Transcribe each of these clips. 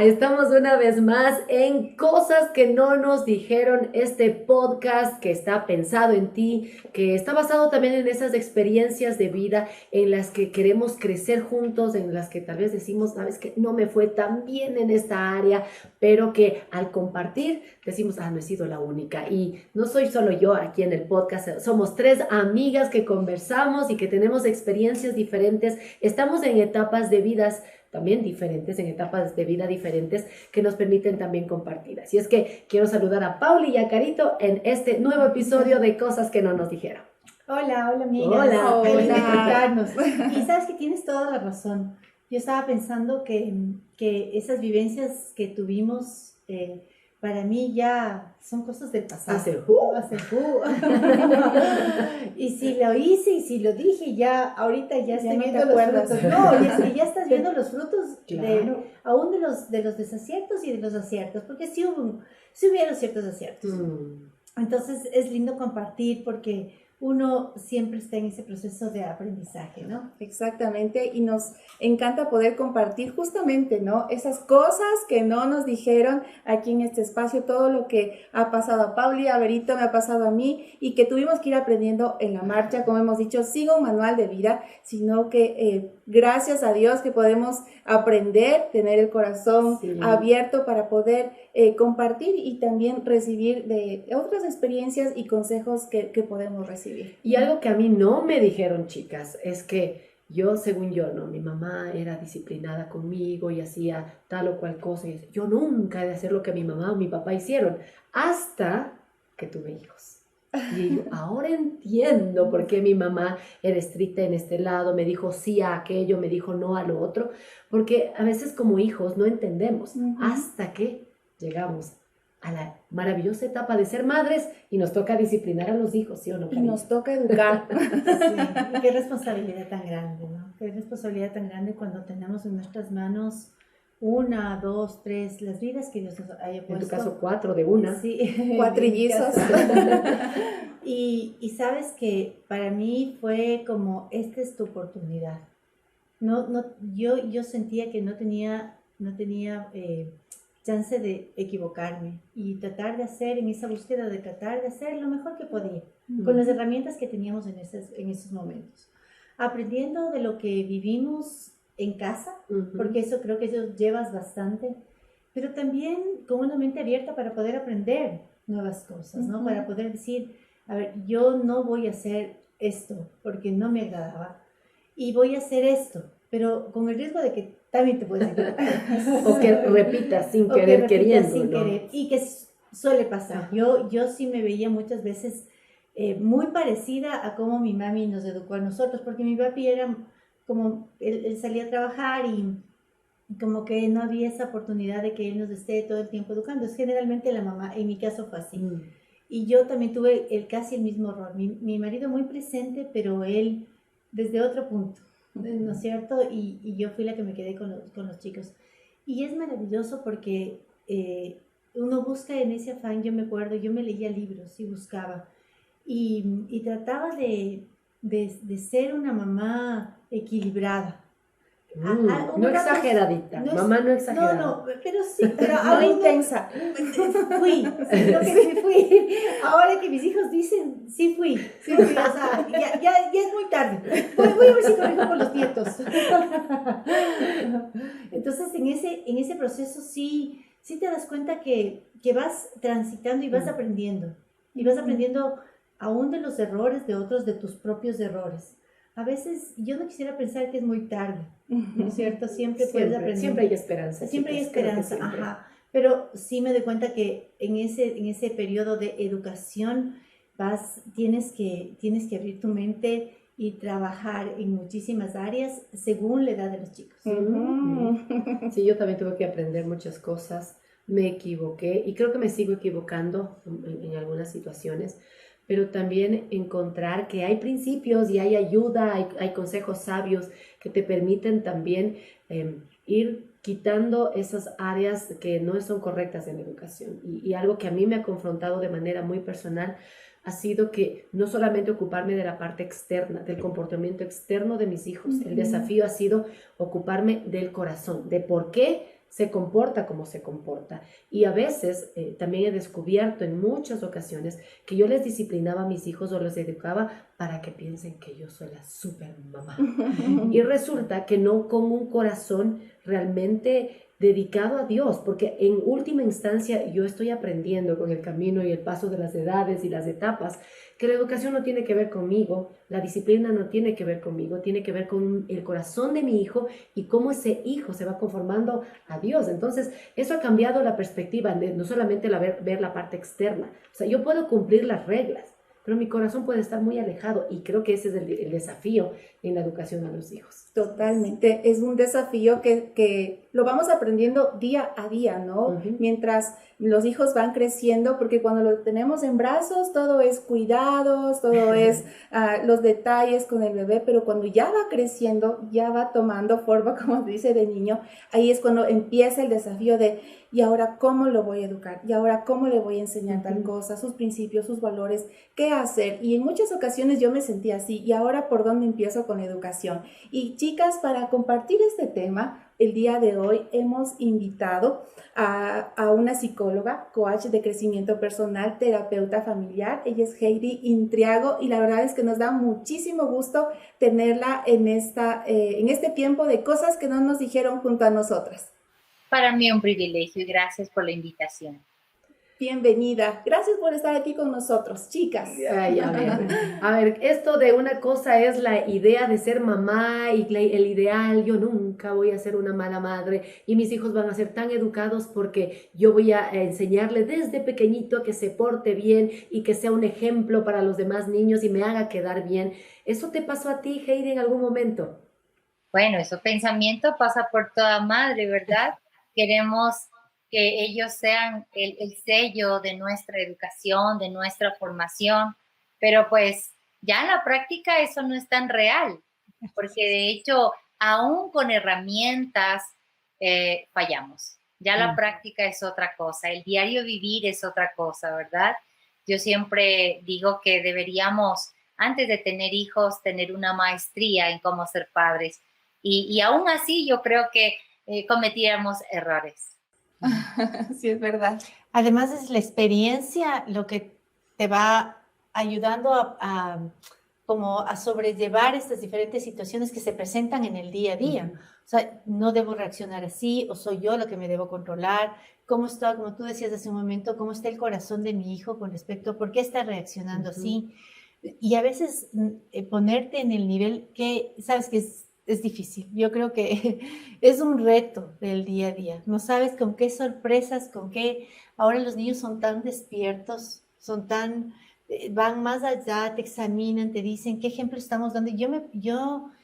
estamos una vez más en Cosas que no nos dijeron, este podcast que está pensado en ti, que está basado también en esas experiencias de vida en las que queremos crecer juntos, en las que tal vez decimos, sabes que no me fue tan bien en esta área, pero que al compartir decimos, no he sido la única. Y no soy solo yo aquí en el podcast, somos 3 amigas que conversamos y que tenemos experiencias diferentes, estamos en etapas de vidas también diferentes, en etapas de vida diferentes que nos permiten también compartir. Así es que quiero saludar a Pauli y a Carito en este nuevo episodio de Cosas que no nos dijeron. Hola amigas. Hola. Y sabes que tienes toda la razón. Yo estaba pensando que esas vivencias que tuvimos, para mí ya son cosas del pasado. Y si lo hice y si lo dije, ya ahorita ya estoy viendo los frutos. No, ya estás viendo los frutos, claro, aún de los desaciertos y de los aciertos, porque sí hubieron ciertos aciertos. Entonces es lindo compartir porque uno siempre está en ese proceso de aprendizaje, ¿no? Exactamente, y nos encanta poder compartir justamente, ¿no? Esas cosas que no nos dijeron aquí en este espacio, todo lo que ha pasado a Pauli, a Berito, me ha pasado a mí, y que tuvimos que ir aprendiendo en la marcha, como hemos dicho, sin un manual de vida, sino que gracias a Dios que podemos aprender, tener el corazón abierto para poder compartir y también recibir de otras experiencias y consejos que podemos recibir. Y algo que a mí no me dijeron, chicas, es que yo, según yo, ¿no? Mi mamá era disciplinada conmigo y hacía tal o cual cosa. Y yo nunca he de hacer lo que mi mamá o mi papá hicieron, hasta que tuve hijos. Y yo ahora entiendo por qué mi mamá era estricta en este lado, me dijo sí a aquello, me dijo no a lo otro, porque a veces como hijos no entendemos hasta que llegamos a la maravillosa etapa de ser madres y nos toca disciplinar a los hijos, ¿sí o no? Y nos toca educar. Sí, y qué responsabilidad tan grande, ¿no? Qué responsabilidad tan grande cuando tenemos en nuestras manos 1, 2, 3, las vidas que Dios nos haya puesto. En tu caso 4 de una. Sí. 4 trillizos. Y sabes que para mí fue como, esta es tu oportunidad. Yo sentía que no tenía chance de equivocarme y tratar de hacer, en esa búsqueda de tratar de hacer lo mejor que podía, con las herramientas que teníamos en esos momentos. Aprendiendo de lo que vivimos en casa, porque eso creo que eso llevas bastante, pero también con una mente abierta para poder aprender nuevas cosas, ¿no? Para poder decir, a ver, yo no voy a hacer esto porque no me agradaba y voy a hacer esto, pero con el riesgo de que también te puedes equivocar. O que repitas sin querer, queriendo. Sin querer, y que suele pasar. Yo sí me veía muchas veces muy parecida a cómo mi mami nos educó a nosotros, porque mi papi era como, él salía a trabajar y como que no había esa oportunidad de que él nos esté todo el tiempo educando. Es generalmente la mamá, en mi caso fue así. Y yo también tuve casi el mismo rol. Mi marido muy presente, pero él desde otro punto, ¿no es cierto? Y yo fui la que me quedé con los chicos. Y es maravilloso porque uno busca en ese afán. Yo me acuerdo, yo me leía libros y buscaba. Y trataba de ser una mamá equilibrada. No exageradita, mamá no exagerada. No, pero sí, pero no intensa. Fui, lo que sí fui. Ahora que mis hijos dicen, sí fui, o sea, ya es muy tarde. Voy a ver si corrijo con los nietos. Entonces, en ese proceso sí te das cuenta que vas transitando y vas aprendiendo. Y vas aprendiendo aún de los errores de otros, de tus propios errores. A veces yo no quisiera pensar que es muy tarde, ¿no es cierto? Siempre puedes aprender. Siempre hay esperanza. Siempre hay esperanza, ajá. Pero sí me doy cuenta que en ese periodo de educación tienes que abrir tu mente y trabajar en muchísimas áreas según la edad de los chicos. Sí, yo también tuve que aprender muchas cosas, me equivoqué y creo que me sigo equivocando en algunas situaciones, pero también encontrar que hay principios y hay ayuda, hay consejos sabios que te permiten también ir quitando esas áreas que no son correctas en la educación. Y algo que a mí me ha confrontado de manera muy personal ha sido que no solamente ocuparme de la parte externa, del comportamiento externo de mis hijos, el desafío ha sido ocuparme del corazón, de por qué se comporta como se comporta. Y a veces también he descubierto en muchas ocasiones que yo les disciplinaba a mis hijos o les educaba para que piensen que yo soy la super mamá. Y resulta que no con un corazón realmente dedicado a Dios, porque en última instancia yo estoy aprendiendo con el camino y el paso de las edades y las etapas que la educación no tiene que ver conmigo, la disciplina no tiene que ver conmigo, tiene que ver con el corazón de mi hijo y cómo ese hijo se va conformando a Dios. Entonces, eso ha cambiado la perspectiva, de no solamente ver la parte externa. O sea, yo puedo cumplir las reglas, pero mi corazón puede estar muy alejado y creo que ese es el desafío en la educación a los hijos. Totalmente, es un desafío que lo vamos aprendiendo día a día, ¿no? Mientras los hijos van creciendo, porque cuando lo tenemos en brazos, todo es cuidados, todo es los detalles con el bebé, pero cuando ya va creciendo, ya va tomando forma, como se dice, de niño, ahí es cuando empieza el desafío de, ¿y ahora cómo lo voy a educar? ¿Y ahora cómo le voy a enseñar tal cosa? Sus principios, sus valores, qué hacer. Y en muchas ocasiones yo me sentía así, ¿y ahora por dónde empiezo con la educación? Y chicas, para compartir este tema, el día de hoy hemos invitado a una psicóloga, coach de crecimiento personal, terapeuta familiar. Ella es Heidi Intriago y la verdad es que nos da muchísimo gusto tenerla en este tiempo de cosas que no nos dijeron junto a nosotras. Para mí un privilegio y gracias por la invitación. Bienvenida. Gracias por estar aquí con nosotros, chicas. Ay, a ver, esto de una cosa es la idea de ser mamá y el ideal, yo nunca voy a ser una mala madre y mis hijos van a ser tan educados porque yo voy a enseñarle desde pequeñito que se porte bien y que sea un ejemplo para los demás niños y me haga quedar bien. ¿Eso te pasó a ti, Heidi, en algún momento? Bueno, ese pensamiento pasa por toda madre, ¿verdad? Queremos que ellos sean el sello de nuestra educación, de nuestra formación, pero pues ya en la práctica eso no es tan real, porque de hecho, aún con herramientas fallamos. Ya la práctica es otra cosa, el diario vivir es otra cosa, ¿verdad? Yo siempre digo que deberíamos, antes de tener hijos, tener una maestría en cómo ser padres, y aún así yo creo que cometiéramos errores. Sí, es verdad. Además es la experiencia lo que te va ayudando como a sobrellevar estas diferentes situaciones que se presentan en el día a día. O sea, no debo reaccionar así, o soy yo lo que me debo controlar. ¿Cómo está, como tú decías hace un momento, cómo está el corazón de mi hijo con respecto a por qué está reaccionando así? Y a veces ponerte en el nivel que, sabes que es difícil. Yo creo que es un reto del día a día. No sabes con qué sorpresas, con qué... Ahora los niños son tan despiertos, son tan... van más allá, te examinan, te dicen qué ejemplo estamos dando.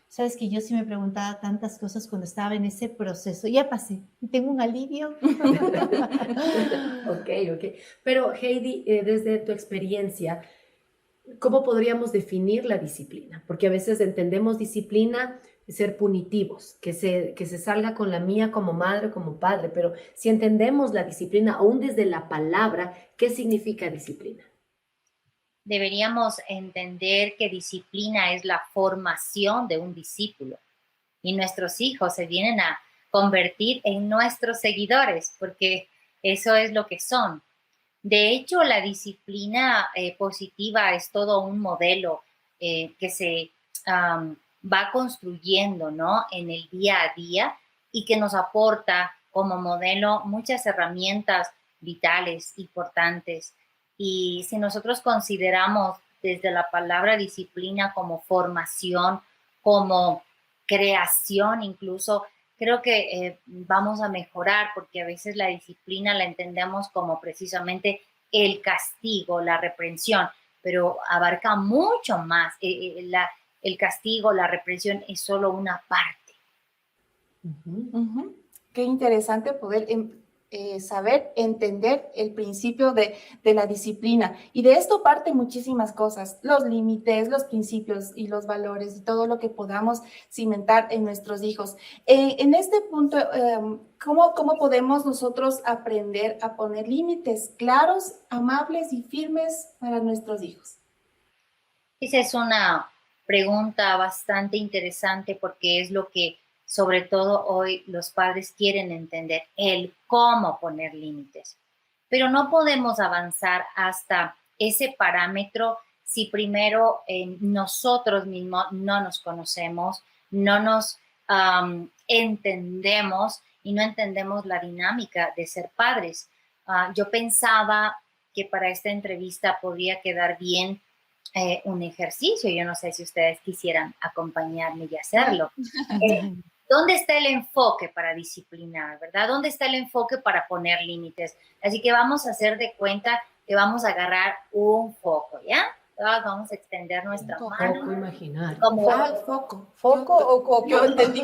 Sabes que yo sí me preguntaba tantas cosas cuando estaba en ese proceso. Ya pasé, tengo un alivio. Ok. Pero Heidi, desde tu experiencia, ¿cómo podríamos definir la disciplina? Porque a veces entendemos disciplina ser punitivos, que se salga con la mía como madre, como padre, pero si entendemos la disciplina aún desde la palabra, ¿qué significa disciplina? Deberíamos entender que disciplina es la formación de un discípulo y nuestros hijos se vienen a convertir en nuestros seguidores porque eso es lo que son. De hecho, la disciplina positiva es todo un modelo que se va construyendo, ¿no? En el día a día y que nos aporta como modelo muchas herramientas vitales, importantes. Y si nosotros consideramos desde la palabra disciplina como formación, como creación incluso, creo que vamos a mejorar porque a veces la disciplina la entendemos como precisamente el castigo, la reprensión, pero abarca mucho más. El castigo, la reprensión es solo una parte. Qué interesante poder saber, entender el principio de la disciplina. Y de esto parte muchísimas cosas, los límites, los principios y los valores y todo lo que podamos cimentar en nuestros hijos. En este punto, ¿cómo podemos nosotros aprender a poner límites claros, amables y firmes para nuestros hijos? Esa es una pregunta bastante interesante porque es lo que sobre todo hoy los padres quieren entender el cómo poner límites, pero no podemos avanzar hasta ese parámetro si primero nosotros mismos no nos conocemos, no nos entendemos y no entendemos la dinámica de ser padres. Yo pensaba que para esta entrevista podría quedar bien un ejercicio. Yo no sé si ustedes quisieran acompañarme y hacerlo. ¿Dónde está el enfoque para disciplinar, verdad? ¿Dónde está el enfoque para poner límites? Así que vamos a hacer de cuenta que vamos a agarrar un foco, ¿ya? Todos vamos a extender nuestra mano. Foco imaginario. Como Foco. ¿Foco o coco? Yo entendí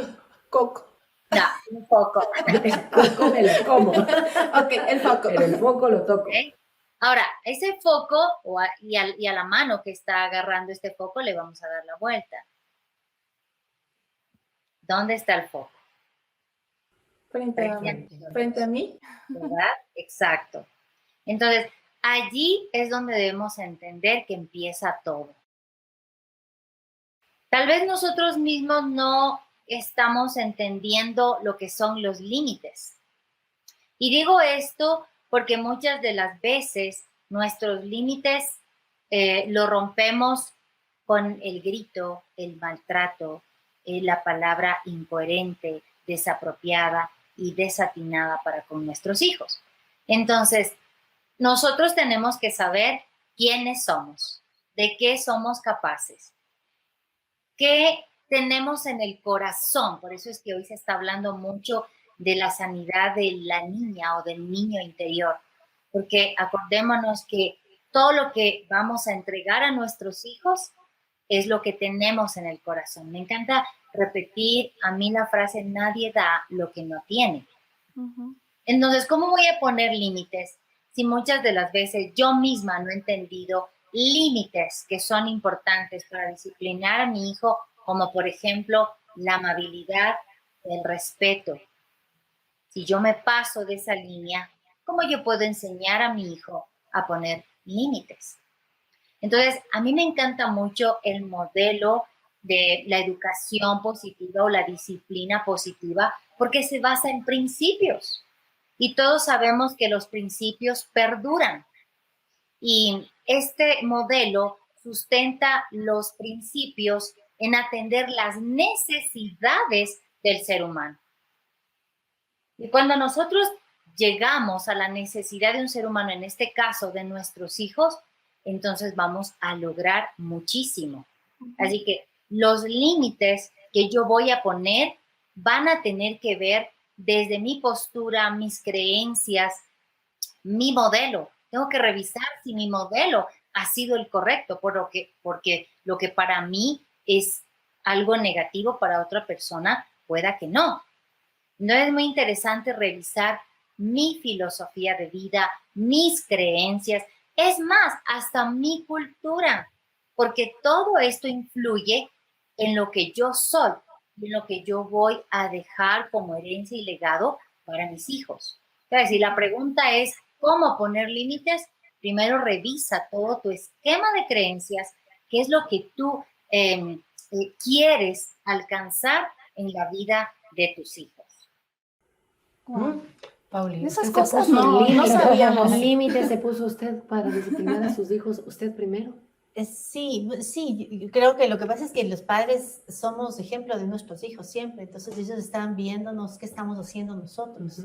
coco. no, un foco. Coco me lo como, Ok, el foco. pero el foco lo toco. ¿Okay? Ahora, ese foco y a la mano que está agarrando este foco le vamos a dar la vuelta. ¿Dónde está el foco? Frente a mí. ¿Verdad? Exacto. Entonces, allí es donde debemos entender que empieza todo. Tal vez nosotros mismos no estamos entendiendo lo que son los límites. Y digo esto porque muchas de las veces nuestros límites lo rompemos con el grito, el maltrato, la palabra incoherente, desapropiada y desatinada para con nuestros hijos. Entonces, nosotros tenemos que saber quiénes somos, de qué somos capaces, qué tenemos en el corazón. Por eso es que hoy se está hablando mucho de la sanidad de la niña o del niño interior, porque acordémonos que todo lo que vamos a entregar a nuestros hijos es lo que tenemos en el corazón. Me encanta repetir a mí la frase, nadie da lo que no tiene. Entonces, ¿cómo voy a poner límites si muchas de las veces yo misma no he entendido límites que son importantes para disciplinar a mi hijo, como por ejemplo la amabilidad, el respeto? Si yo me paso de esa línea, ¿cómo yo puedo enseñar a mi hijo a poner límites? Entonces, a mí me encanta mucho el modelo de la educación positiva o la disciplina positiva porque se basa en principios. Y todos sabemos que los principios perduran. Y este modelo sustenta los principios en atender las necesidades del ser humano. Y cuando nosotros llegamos a la necesidad de un ser humano, en este caso de nuestros hijos, entonces vamos a lograr muchísimo. Así que los límites que yo voy a poner van a tener que ver desde mi postura, mis creencias, mi modelo. Tengo que revisar si mi modelo ha sido el correcto, porque lo que para mí es algo negativo para otra persona, pueda que no. No es muy interesante revisar mi filosofía de vida, mis creencias, es más, hasta mi cultura, porque todo esto influye en lo que yo soy, en lo que yo voy a dejar como herencia y legado para mis hijos. Es decir, la pregunta es, ¿cómo poner límites? Primero revisa todo tu esquema de creencias, qué es lo que tú quieres alcanzar en la vida de tus hijos. Wow. Pauli, Esas ¿usted cosas se puso no límites? sabíamos. ¿Límites se puso usted para disciplinar a sus hijos? ¿Usted primero? Sí, yo creo que lo que pasa es que los padres somos ejemplo de nuestros hijos siempre, entonces ellos están viéndonos qué estamos haciendo nosotros.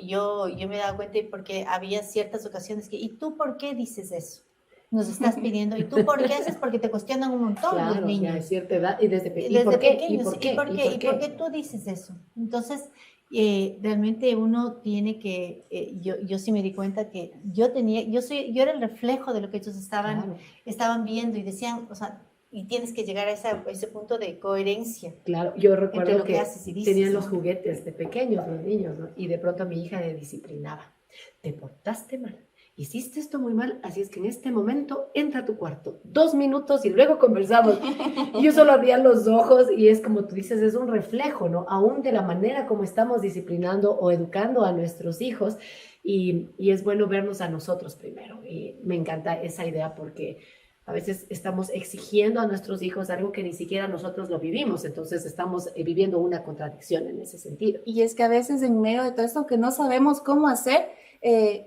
Yo me he dado cuenta porque había ciertas ocasiones que, ¿y tú por qué dices eso? Nos estás pidiendo, ¿y tú por qué haces? Porque te cuestionan un montón Claro, los niños. ya a cierta edad y desde Desde ¿por qué? pequeños. ¿Y por qué? ¿Y por qué tú dices eso? Entonces, realmente uno tiene que, yo sí me di cuenta que yo era el reflejo de lo que ellos estaban viendo y decían, o sea, y tienes que llegar a ese punto de coherencia. Claro, yo recuerdo entre lo que haces y dices, tenían ¿no? los juguetes de pequeños, los niños, ¿no? Y de pronto a mi hija le disciplinaba. Te portaste mal, hiciste esto muy mal, así es que en este momento entra a tu cuarto, 2 minutos y luego conversamos. Y yo solo abría los ojos y es como tú dices, es un reflejo, ¿no? Aún de la manera como estamos disciplinando o educando a nuestros hijos y es bueno vernos a nosotros primero. Y me encanta esa idea porque A veces estamos exigiendo a nuestros hijos algo que ni siquiera nosotros lo vivimos, entonces estamos viviendo una contradicción en ese sentido. Y es que a veces en medio de todo esto que no sabemos cómo hacer,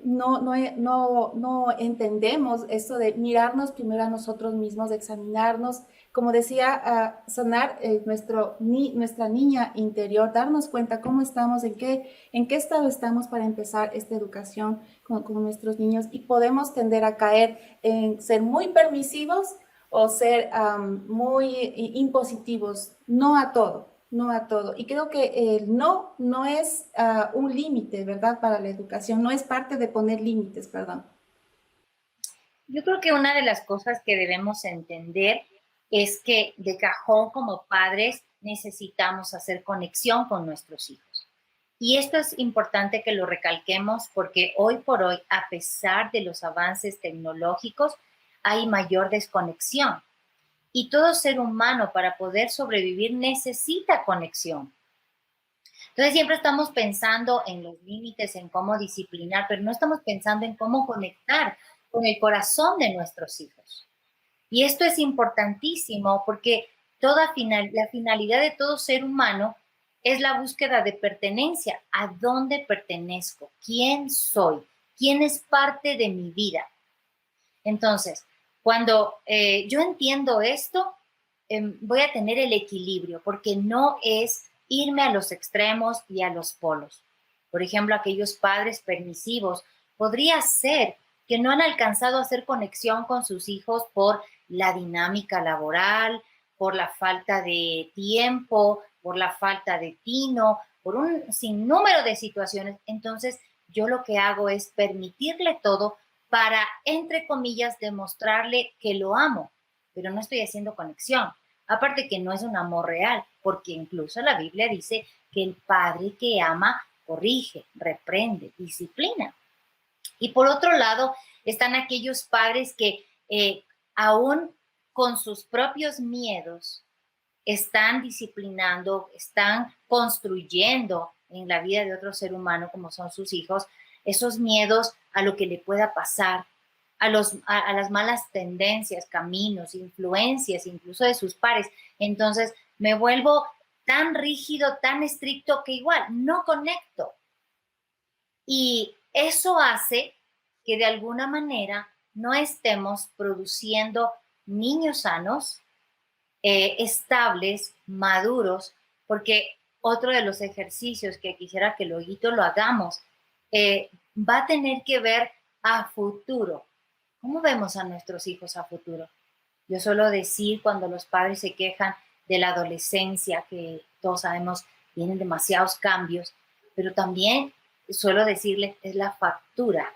no entendemos esto de mirarnos primero a nosotros mismos, de examinarnos, como decía, sanar nuestra niña interior, darnos cuenta cómo estamos, en qué estado estamos para empezar esta educación con nuestros niños, y podemos tender a caer en ser muy permisivos o ser muy impositivos, no a todo. No a todo. Y creo que el no es un límite, ¿verdad? Para la educación, no es parte de poner límites, perdón. Yo creo que una de las cosas que debemos entender es que de cajón como padres necesitamos hacer conexión con nuestros hijos. Y esto es importante que lo recalquemos porque hoy por hoy, a pesar de los avances tecnológicos, hay mayor desconexión. Y todo ser humano para poder sobrevivir necesita conexión. Entonces siempre estamos pensando en los límites, en cómo disciplinar, pero no estamos pensando en cómo conectar con el corazón de nuestros hijos. Y esto es importantísimo porque la finalidad de todo ser humano es la búsqueda de pertenencia. ¿A dónde pertenezco? ¿Quién soy? ¿Quién es parte de mi vida? Entonces, cuando yo entiendo esto, voy a tener el equilibrio, porque no es irme a los extremos y a los polos. Por ejemplo, aquellos padres permisivos, podría ser que no han alcanzado a hacer conexión con sus hijos por la dinámica laboral, por la falta de tiempo, por la falta de tino, por un sinnúmero de situaciones. Entonces, yo lo que hago es permitirle todo para, entre comillas, demostrarle que lo amo, pero no estoy haciendo conexión. Aparte que no es un amor real, porque incluso la Biblia dice que el padre que ama corrige, reprende, disciplina. Y por otro lado, están aquellos padres que aún con sus propios miedos están disciplinando, están construyendo en la vida de otro ser humano como son sus hijos, esos miedos a lo que le pueda pasar, a las malas tendencias, caminos, influencias, incluso de sus pares. Entonces me vuelvo tan rígido, tan estricto que igual no conecto. Y eso hace que de alguna manera no estemos produciendo niños sanos, estables, maduros, porque otro de los ejercicios que quisiera que luego lo hagamos va a tener que ver a futuro. ¿Cómo vemos a nuestros hijos a futuro? Yo suelo decir cuando los padres se quejan de la adolescencia, que todos sabemos tienen demasiados cambios, pero también suelo decirles es la factura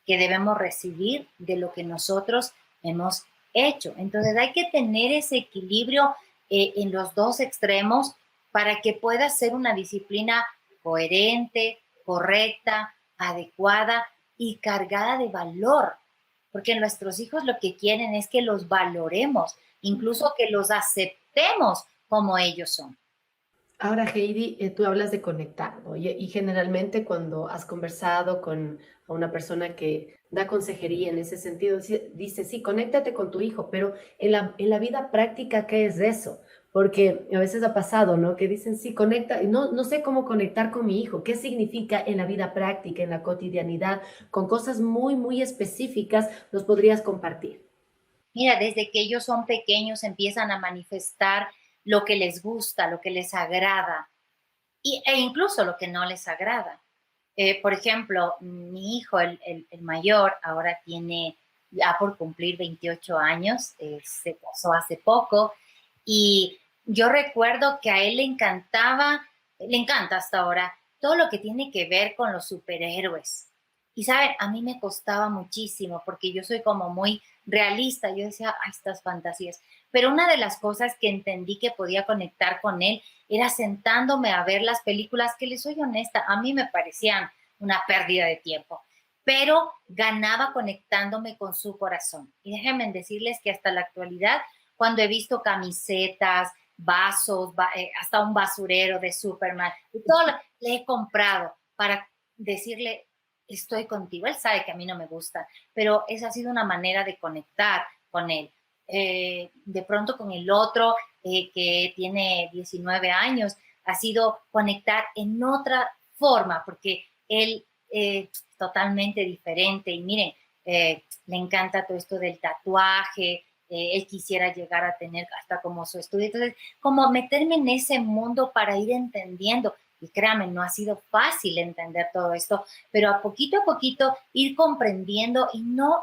que debemos recibir de lo que nosotros hemos hecho. Entonces hay que tener ese equilibrio en los dos extremos para que pueda ser una disciplina coherente, correcta, adecuada y cargada de valor. Porque nuestros hijos lo que quieren es que los valoremos, incluso que los aceptemos como ellos son. Ahora, Heidi, tú hablas de conectar, ¿no? Y generalmente cuando has conversado con una persona que da consejería en ese sentido, dice, sí, conéctate con tu hijo, pero en la vida práctica, ¿qué es eso? Porque a veces ha pasado, ¿no? Que dicen, sí, conecta, y no sé cómo conectar con mi hijo. ¿Qué significa en la vida práctica, en la cotidianidad, con cosas muy, muy específicas, nos podrías compartir? Mira, desde que ellos son pequeños empiezan a manifestar lo que les gusta, lo que les agrada e incluso lo que no les agrada. Por ejemplo, mi hijo, el mayor, ahora tiene ya por cumplir 28 años, se casó hace poco y yo recuerdo que a él le encanta hasta ahora todo lo que tiene que ver con los superhéroes. Y saben, a mí me costaba muchísimo porque yo soy como muy realista. Yo decía, ay, estas fantasías. Pero una de las cosas que entendí que podía conectar con él era sentándome a ver las películas que, les soy honesta, a mí me parecían una pérdida de tiempo, pero ganaba conectándome con su corazón. Y déjenme decirles que hasta la actualidad, cuando he visto camisetas, vasos, hasta un basurero de Superman, y todo le he comprado para decirle, estoy contigo. Él sabe que a mí no me gusta, pero esa ha sido una manera de conectar con él. de pronto con el otro que tiene 19 años, ha sido conectar en otra forma, porque él totalmente diferente. Y miren, le encanta todo esto del tatuaje, él quisiera llegar a tener hasta como su estudio. Entonces, como meterme en ese mundo para ir entendiendo. Y créanme, no ha sido fácil entender todo esto, pero a poquito ir comprendiendo y no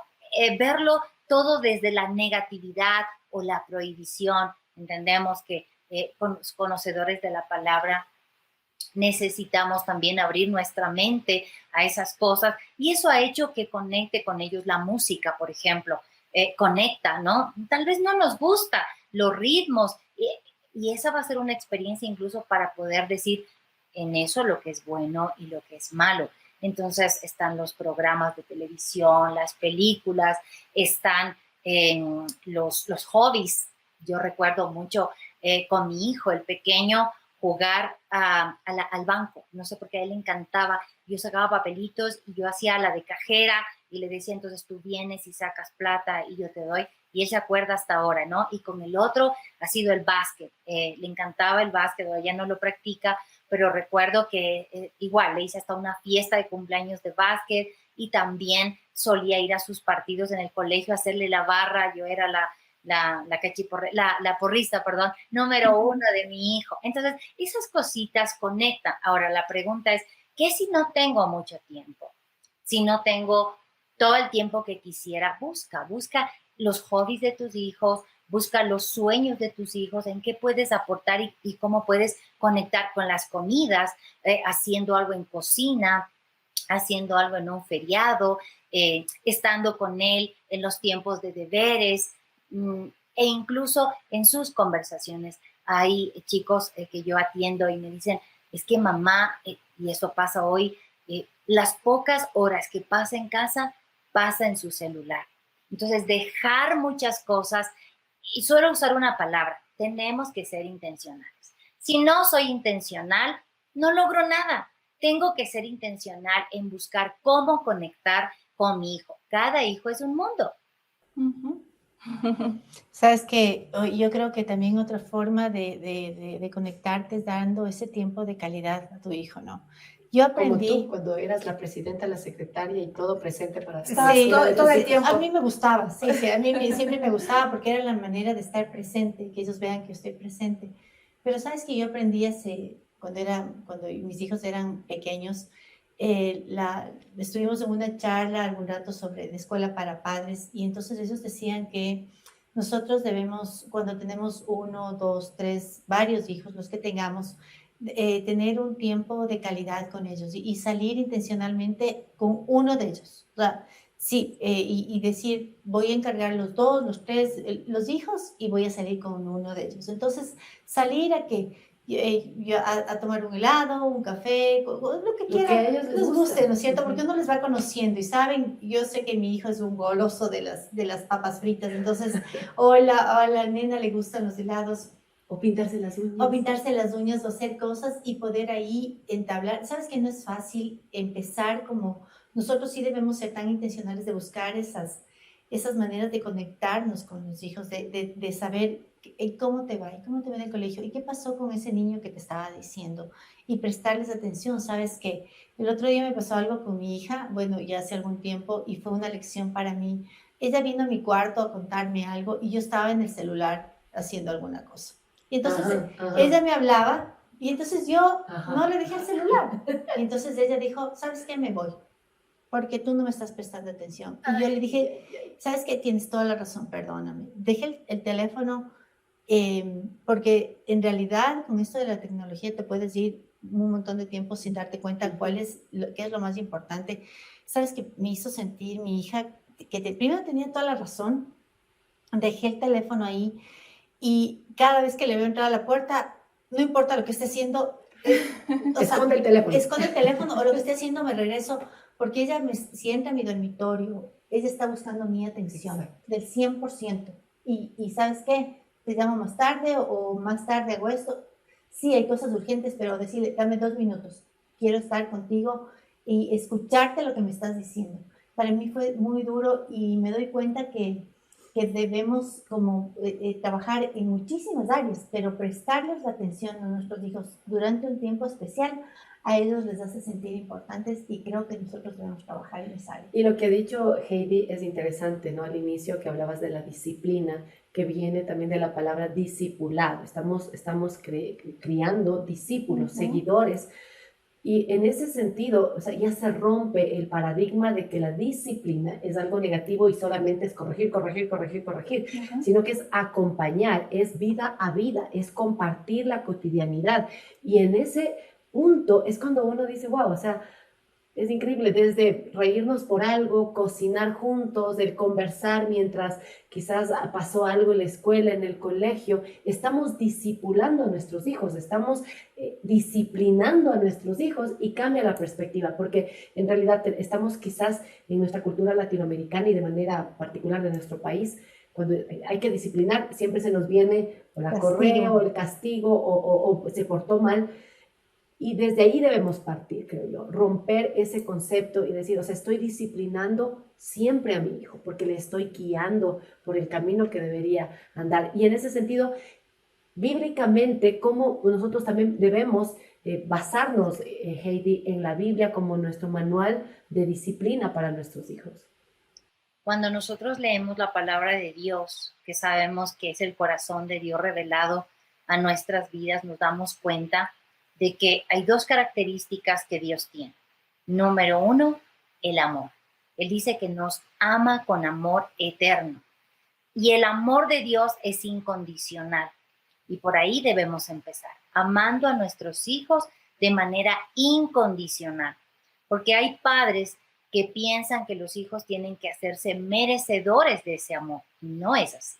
verlo todo desde la negatividad o la prohibición. Entendemos que conocedores de la palabra necesitamos también abrir nuestra mente a esas cosas, y eso ha hecho que conecte con ellos la música, por ejemplo, conecta, ¿no? Tal vez no nos gusta los ritmos, y esa va a ser una experiencia incluso para poder decir en eso lo que es bueno y lo que es malo. Entonces están los programas de televisión, las películas, están los hobbies. Yo recuerdo mucho con mi hijo, el pequeño, jugar al banco. No sé por qué a él le encantaba. Yo sacaba papelitos y yo hacía la de cajera y le decía, entonces tú vienes y sacas plata y yo te doy. Y él se acuerda hasta ahora, ¿no? Y con el otro ha sido el básquet. Le encantaba el básquet, ya no lo practica, pero recuerdo que igual le hice hasta una fiesta de cumpleaños de básquet, y también solía ir a sus partidos en el colegio, hacerle la barra. Yo era la porrista, perdón, número 1 de mi hijo. Entonces, esas cositas conectan. Ahora, la pregunta es, ¿qué si no tengo mucho tiempo? Si no tengo todo el tiempo que quisiera, busca los hobbies de tus hijos, busca los sueños de tus hijos, en qué puedes aportar y cómo puedes conectar con las comidas, haciendo algo en cocina, haciendo algo en un feriado, estando con él en los tiempos de deberes, e incluso en sus conversaciones. Hay chicos que yo atiendo y me dicen, es que mamá, y eso pasa hoy, las pocas horas que pasa en casa, pasa en su celular. Entonces, dejar muchas cosas, y suelo usar una palabra, tenemos que ser intencionales. Si no soy intencional, no logro nada. Tengo que ser intencional en buscar cómo conectar con mi hijo. Cada hijo es un mundo. Uh-huh. Sabes que yo creo que también otra forma de conectarte es dando ese tiempo de calidad a tu hijo, ¿no? Yo aprendí... Como tú, cuando eras la presidenta, la secretaria y todo presente para ti. Sí, todo el tiempo. A mí me gustaba, sí, a mí siempre me gustaba porque era la manera de estar presente, que ellos vean que yo estoy presente. Pero sabes que yo aprendí cuando mis hijos eran pequeños, estuvimos en una charla algún rato sobre de escuela para padres, y entonces ellos decían que nosotros debemos, cuando tenemos 1, 2, 3, varios hijos, los que tengamos, tener un tiempo de calidad con ellos y salir intencionalmente con uno de ellos. O sea, sí, y decir, voy a encargar los 2, los 3, los hijos, y voy a salir con uno de ellos. Entonces, salir a tomar un helado, un café, lo que quieran, que a ellos les guste, ¿no es cierto? Porque uno les va conociendo y saben, yo sé que mi hijo es un goloso de las papas fritas, entonces, o a la nena le gustan los helados. O pintarse las uñas. O pintarse las uñas, o hacer cosas y poder ahí entablar. Sabes que no es fácil empezar como... Nosotros sí debemos ser tan intencionales de buscar esas maneras de conectarnos con los hijos, de saber cómo te va en el colegio y qué pasó con ese niño que te estaba diciendo, y prestarles atención. Sabes que el otro día me pasó algo con mi hija, bueno, ya hace algún tiempo, y fue una lección para mí. Ella vino a mi cuarto a contarme algo y yo estaba en el celular haciendo alguna cosa. Y entonces ella me hablaba, y entonces yo no le dejé el celular. Y entonces ella dijo, ¿sabes qué? Me voy, porque tú no me estás prestando atención. Y yo le dije, ¿sabes qué? Tienes toda la razón, perdóname. Dejé el teléfono, porque en realidad con esto de la tecnología te puedes ir un montón de tiempo sin darte cuenta qué es lo más importante. ¿Sabes qué me hizo sentir mi hija? Que primero tenía toda la razón. Dejé el teléfono ahí, y cada vez que le veo entrar a la puerta, no importa lo que esté haciendo, esconde el teléfono. Esconde el teléfono, o lo que esté haciendo me regreso, porque ella me sienta en mi dormitorio, ella está buscando mi atención del 100%. Y ¿sabes qué? Te llamo más tarde, o más tarde hago esto. Sí, hay cosas urgentes, pero decirle, dame 2 minutos, quiero estar contigo y escucharte lo que me estás diciendo. Para mí fue muy duro, y me doy cuenta que que debemos como trabajar en muchísimas áreas, pero prestarles la atención a nuestros hijos durante un tiempo especial, a ellos les hace sentir importantes y creo que nosotros debemos trabajar en esa área. Y lo que ha dicho Heidi es interesante, ¿no? Al inicio que hablabas de la disciplina, que viene también de la palabra discipulado. Estamos criando discípulos, seguidores. Y en ese sentido, o sea, ya se rompe el paradigma de que la disciplina es algo negativo y solamente es corregir, sino que es acompañar, es vida a vida, es compartir la cotidianidad. Y en ese punto es cuando uno dice, wow, o sea, es increíble, desde reírnos por algo, cocinar juntos, el conversar mientras quizás pasó algo en la escuela, en el colegio. Estamos discipulando a nuestros hijos, estamos disciplinando a nuestros hijos y cambia la perspectiva, porque en realidad estamos quizás en nuestra cultura latinoamericana y de manera particular de nuestro país, cuando hay que disciplinar, siempre se nos viene o la correa o el castigo o se portó mal. Y desde ahí debemos partir, creo yo, romper ese concepto y decir, o sea, estoy disciplinando siempre a mi hijo porque le estoy guiando por el camino que debería andar. Y en ese sentido, bíblicamente, cómo nosotros también debemos basarnos, Heidi, en la Biblia como nuestro manual de disciplina para nuestros hijos. Cuando nosotros leemos la palabra de Dios, que sabemos que es el corazón de Dios revelado a nuestras vidas, nos damos cuenta de que hay dos características que Dios tiene. Número uno, el amor. Él dice que nos ama con amor eterno. Y el amor de Dios es incondicional. Y por ahí debemos empezar, amando a nuestros hijos de manera incondicional. Porque hay padres que piensan que los hijos tienen que hacerse merecedores de ese amor. No es así.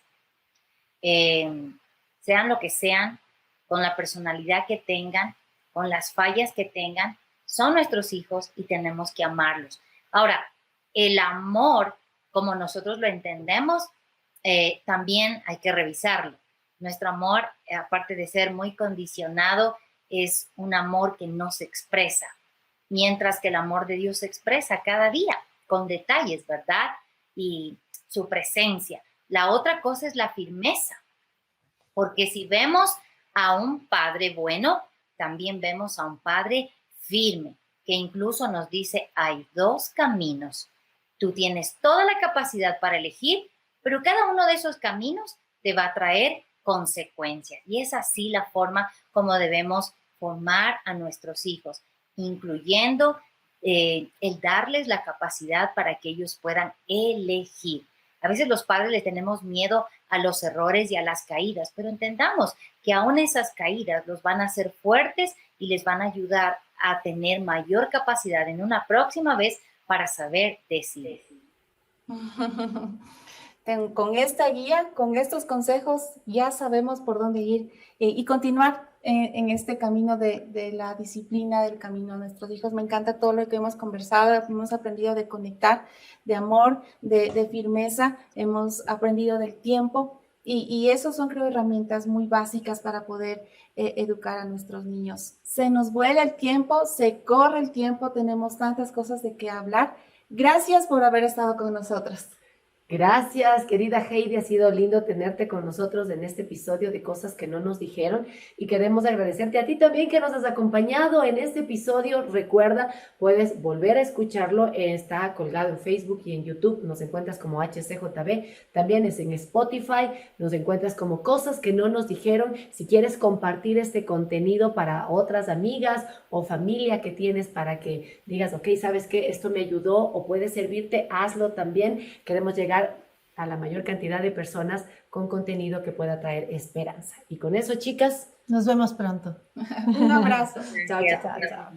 Sean lo que sean, con la personalidad que tengan, con las fallas que tengan, son nuestros hijos y tenemos que amarlos. Ahora, el amor, como nosotros lo entendemos, también hay que revisarlo. Nuestro amor, aparte de ser muy condicionado, es un amor que no se expresa, mientras que el amor de Dios se expresa cada día, con detalles, ¿verdad? Y su presencia. La otra cosa es la firmeza, porque si vemos a un padre bueno, también vemos a un padre firme, que incluso nos dice, hay dos caminos. Tú tienes toda la capacidad para elegir, pero cada uno de esos caminos te va a traer consecuencias. Y es así la forma como debemos formar a nuestros hijos, incluyendo el darles la capacidad para que ellos puedan elegir. A veces los padres le tenemos miedo a los errores y a las caídas, pero entendamos que aún esas caídas los van a hacer fuertes y les van a ayudar a tener mayor capacidad en una próxima vez para saber decidir. Con esta guía, con estos consejos, ya sabemos por dónde ir y continuar en este camino de la disciplina, del camino a nuestros hijos. Me encanta todo lo que hemos conversado, hemos aprendido de conectar, de amor, de firmeza, hemos aprendido del tiempo y esos son, creo, herramientas muy básicas para poder educar a nuestros niños. Se nos vuela el tiempo, se corre el tiempo, tenemos tantas cosas de qué hablar. Gracias por haber estado con nosotros. Gracias, querida Heidi, ha sido lindo tenerte con nosotros en este episodio de Cosas que no nos dijeron y queremos agradecerte a ti también que nos has acompañado en este episodio. Recuerda, puedes volver a escucharlo, está colgado en Facebook y en YouTube, nos encuentras como HCJB, también es en Spotify, nos encuentras como Cosas que no nos dijeron. Si quieres compartir este contenido para otras amigas o familia que tienes para que digas, ok, ¿sabes qué? Esto me ayudó o puede servirte, hazlo también. Queremos llegar a la mayor cantidad de personas con contenido que pueda traer esperanza. Y con eso, chicas, nos vemos pronto. Un abrazo. Chao, chao, chao.